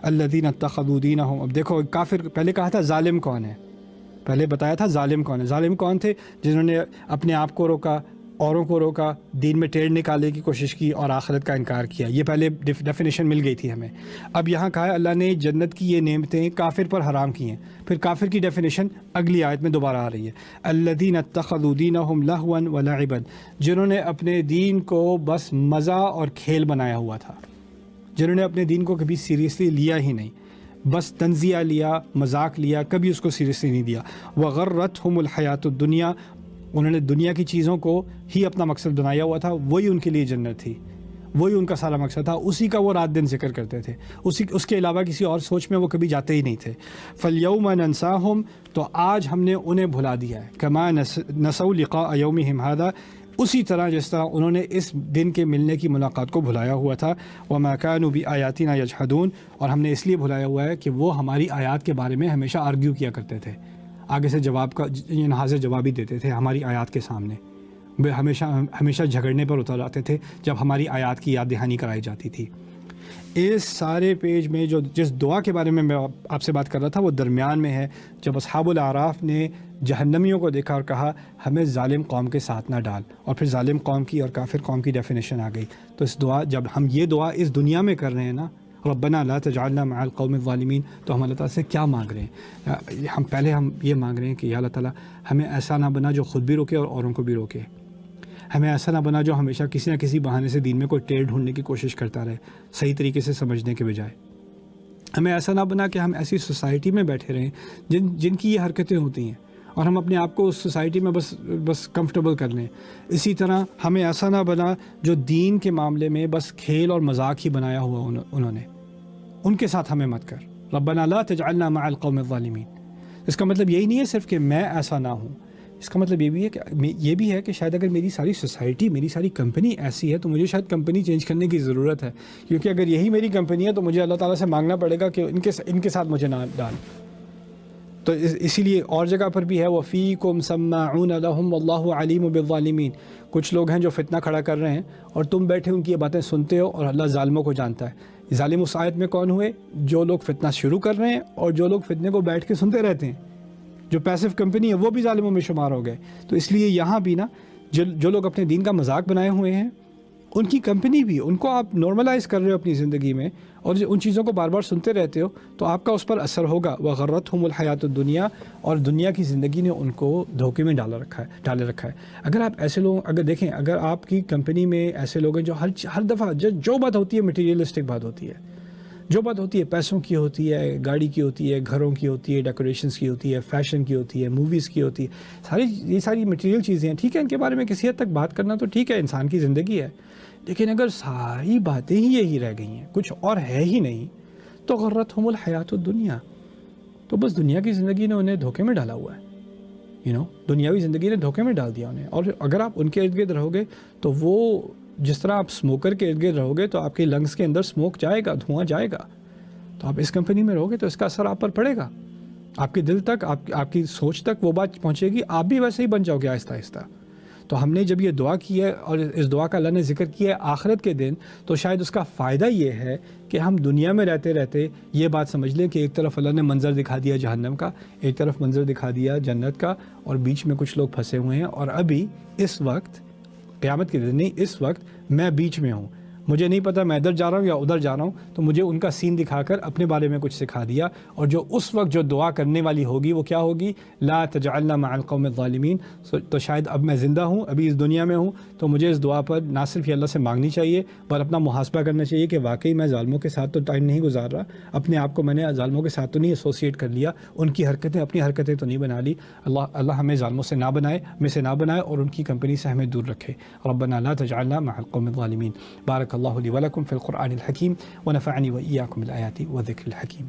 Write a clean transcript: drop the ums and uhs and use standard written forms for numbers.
الذین اتخذوا دینہم، اب دیکھو کافر، پہلے کہا تھا ظالم کون ہے، پہلے بتایا تھا ظالم کون ہے. ظالم کون تھے؟ جنہوں نے اپنے آپ کو روکا، اوروں کو روکا، دین میں ٹیڑھ نکالنے کی کوشش کی اور آخرت کا انکار کیا. یہ پہلے ڈیفینیشن مل گئی تھی ہمیں. اب یہاں کہا ہے اللہ نے جنت کی یہ نعمتیں کافر پر حرام کی ہیں. پھر کافر کی ڈیفینیشن اگلی آیت میں دوبارہ آ رہی ہے، الذین اتخذوا دینہم لہوا ولعبا، جنہوں نے اپنے دین کو بس مزہ اور کھیل بنایا ہوا تھا، جنہوں نے اپنے دین کو کبھی سیریسلی لیا ہی نہیں، بس تنزیہ لیا، مذاق لیا، کبھی اس کو سیریسلی نہیں دیا. وغرتہم الحیات الدنیا، انہوں نے دنیا کی چیزوں کو ہی اپنا مقصد بنایا ہوا تھا، وہی ان کے لیے جنت تھی، وہی ان کا سارا مقصد تھا، اسی کا وہ رات دن ذکر کرتے تھے، اس کے علاوہ کسی اور سوچ میں وہ کبھی جاتے ہی نہیں تھے. فالیوم ننساہم، تو آج ہم نے انہیں بھلا دیا ہے، کما نسوا لقاء یومہم ھذا، اسی طرح جس طرح انہوں نے اس دن کے ملنے کی ملاقات کو بھلایا ہوا تھا. وما كانوا بآیاتنا یجحدون، اور ہم نے اس لیے بھلایا ہوا ہے کہ وہ ہماری آیات کے بارے میں ہمیشہ آرگیو کیا کرتے تھے، آگے سے جواب کا حاضر جواب ہی دیتے تھے ہماری آیات کے سامنے، ہمیشہ جھگڑنے پر اتر آتے تھے جب ہماری آیات کی یاد دہانی کرائی جاتی تھی. اس سارے پیج میں جس دعا کے بارے میں آپ سے بات کر رہا تھا وہ درمیان میں ہے، جب اصحاب الاعراف نے جہنمیوں کو دیکھا اور کہا ہمیں ظالم قوم کے ساتھ نہ ڈال، اور پھر ظالم قوم کی اور کافر قوم کی ڈیفینیشن آ گئی. تو اس دعا، جب ہم یہ دعا اس دنیا میں کر رہے ہیں نا، ربنا لا تجعلنا مع القوم الظالمین، تو ہم اللہ تعالیٰ سے کیا مانگ رہے ہیں؟ ہم یہ مانگ رہے ہیں کہ یا اللہ تعالیٰ ہمیں ایسا نہ بنا جو خود بھی روکے اور اوروں کو بھی روکے، ہمیں ایسا نہ بنا جو ہمیشہ کسی نہ کسی بہانے سے دین میں کوئی ٹیڑھ ڈھونڈنے کی کوشش کرتا رہے صحیح طریقے سے سمجھنے کے بجائے. ہمیں ایسا نہ بنا کہ ہم ایسی سوسائٹی میں بیٹھے رہیں جن کی یہ حرکتیں ہوتی ہیں اور ہم اپنے آپ کو اس سوسائٹی میں بس کمفرٹیبل کر لیں. اسی طرح ہمیں ایسا نہ بنا جو دین کے معاملے میں بس کھیل اور مذاق ہی بنایا ہوا انہوں نے، ان کے ساتھ ہمیں مت کر. ربنا لا تجعلنا مع القوم الظالمین، اس کا مطلب یہی نہیں ہے صرف کہ میں ایسا نہ ہوں، اس کا مطلب یہ بھی ہے کہ شاید اگر میری ساری سوسائٹی، میری ساری کمپنی ایسی ہے تو مجھے شاید کمپنی چینج کرنے کی ضرورت ہے، کیونکہ اگر یہی میری کمپنی ہے تو مجھے اللہ تعالیٰ سے مانگنا پڑے گا کہ ان کے ساتھ مجھے نہ ڈال. تو اسی لیے اور جگہ پر بھی ہے وَفِيكُمْ سَمَّاعُونَ لَهُمْ وَاللَّهُ عَلِيمٌ بِالظَّالِمِينَ، کچھ لوگ ہیں جو فتنہ کھڑا کر رہے ہیں اور تم بیٹھے ان کی یہ باتیں سنتے ہو، اور اللہ ظالموں کو جانتا ہے. ظالم اس آیت میں کون ہوئے؟ جو لوگ فتنہ شروع کر رہے ہیں اور جو لوگ فتنے کو بیٹھ کے سنتے رہتے ہیں. جو پیسو کمپنی ہے وہ بھی ظالموں میں شمار ہو گئے. تو اس لیے یہاں بھی نا جو لوگ اپنے دین کا مذاق بنائے ہوئے ہیں، ان کی کمپنی بھی، ان کو آپ نارملائز کر رہے ہو اپنی زندگی میں اور ان چیزوں کو بار بار سنتے رہتے ہو تو آپ کا اس پر اثر ہوگا. وغرتہم الحیات الدنیا، اور دنیا کی زندگی نے ان کو دھوکے میں ڈالے رکھا ہے. اگر آپ ایسے لوگ اگر دیکھیں، اگر آپ کی کمپنی میں ایسے لوگ ہیں جو ہر دفعہ جو بات ہوتی ہے مٹیریلسٹک بات ہوتی ہے، جو بات ہوتی ہے پیسوں کی ہوتی ہے، گاڑی کی ہوتی ہے، گھروں کی ہوتی ہے، ڈیکوریشنز کی ہوتی ہے، فیشن کی ہوتی ہے، موویز کی ہوتی ہے، یہ ساری مٹیریل چیزیں ہیں. ٹھیک ہے، ان کے بارے میں کسی حد تک بات کرنا تو ٹھیک ہے، انسان کی زندگی ہے، لیکن اگر ساری باتیں ہی یہی رہ گئی ہیں، کچھ اور ہے ہی نہیں، تو غرتہم الحیات الدنیا، تو بس دنیا کی زندگی نے انہیں دھوکے میں ڈالا ہوا ہے. دنیاوی زندگی نے دھوکے میں ڈال دیا انہیں. اور اگر آپ ان کے ارد گرد رہو گے تو وہ جس طرح آپ اسموکر کے ارد گرد رہو گے تو آپ کے لنگس کے اندر اسموک جائے گا، دھواں جائے گا. تو آپ اس کمپنی میں رہو گے تو اس کا اثر آپ پر پڑے گا، آپ کے دل تک، آپ کی سوچ تک وہ بات پہنچے گی، آپ بھی ویسے ہی بن جاؤ گے آہستہ آہستہ. تو ہم نے جب یہ دعا کی ہے اور اس دعا کا اللہ نے ذکر کیا ہے آخرت کے دن، تو شاید اس کا فائدہ یہ ہے کہ ہم دنیا میں رہتے رہتے یہ بات سمجھ لیں کہ ایک طرف اللہ نے منظر دکھا دیا جہنم کا، ایک طرف منظر دکھا دیا جنت کا، اور بیچ میں کچھ لوگ پھنسے ہوئے ہیں. اور ابھی اس وقت قیامت کے دن نہیں، اس وقت میں بیچ میں ہوں، مجھے نہیں پتہ میں ادھر جا رہا ہوں یا ادھر جا رہا ہوں، تو مجھے ان کا سین دکھا کر اپنے بارے میں کچھ سکھا دیا. اور جو اس وقت جو دعا کرنے والی ہوگی وہ کیا ہوگی؟ لا تجعلنا مع القوم الظالمین. تو شاید اب میں زندہ ہوں، ابھی اس دنیا میں ہوں، تو مجھے اس دعا پر نہ صرف یہ اللہ سے مانگنی چاہیے پر اپنا محاسبہ کرنا چاہیے کہ واقعی میں ظالموں کے ساتھ تو ٹائم نہیں گزار رہا، اپنے آپ کو میں نے ظالموں کے ساتھ تو نہیں ایسوسیٹ کر لیا، ان کی حرکتیں اپنی حرکتیں تو نہیں بنا لی. اللہ ہمیں ظالموں سے نہ بنائے، ہمیں سے نہ بنائے، اور ان کی کمپنی سے ہمیں دور رکھے. ربنا لا تجعلنا مع القوم الظالمین. بارک اللہ لی ولکم فی القرآن الحکیم ونفعنی وإیاکم بالآیات والذکر الحکیم.